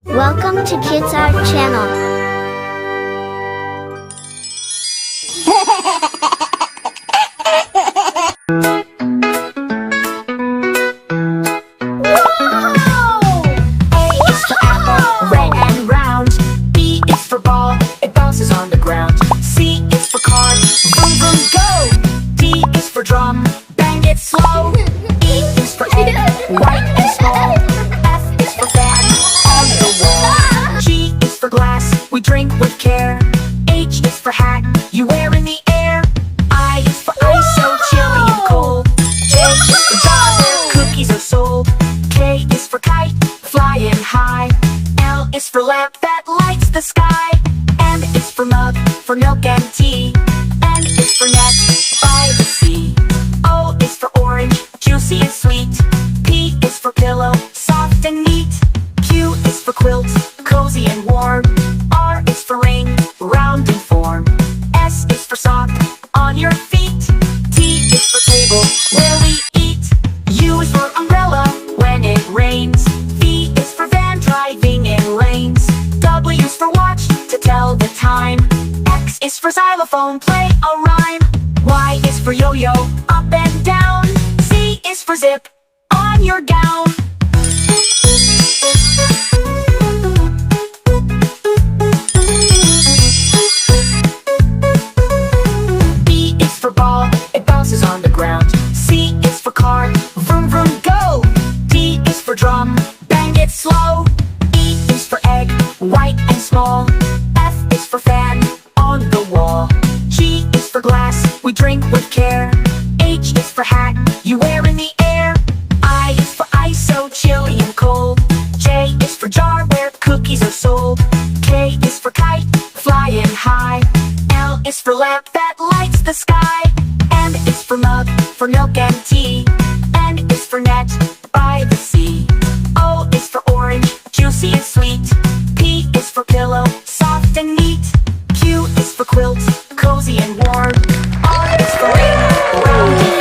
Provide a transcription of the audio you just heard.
Welcome to Kids Art Channel. Drum, bang it slow. E is for egg, white and small. F is for fan, on the wall. G is for glass, we drink with care. H is for hat, you wear in the air. I is for ice, so chilly and cold. J is for jar, where cookies are sold. K is for kite, flying high. L is for lamp that lights the sky. M is for mug, for milk and tea. N is for net, by the sea. O is for orange, juicy and sweet. P is for pillow, soft and neat. Q is for quilt, cozy and warm. R is for ring, round in form. S is for sock, on your feet. T is for table, where we eat. U is for umbrella, when it rains. V is for van, driving in lanes. W is for watch, to tell the time. X is for xylophone, play a rhyme. Y is for yo-yo, up and down. Z is for zip, on your gown. B is for ball, it bounces on the ground. C is for car, vroom vroom go. D is for drum, bang it slow. E is for egg, white and small. F is for fan, on the wall. G is for glass, we drink with care. H is for hat, you wear in the air. I is for ice, so chilly and cold. J is for jar, where cookies are sold. K is for kite, flying high. L is for lamp that lights the sky. M is for mug, for milk and tea. N is for net, by the sea. O is for orange, juicy and sweet. P is for pillow, soft and neat. Q is for quilt, cozy and warm. R is for ring, round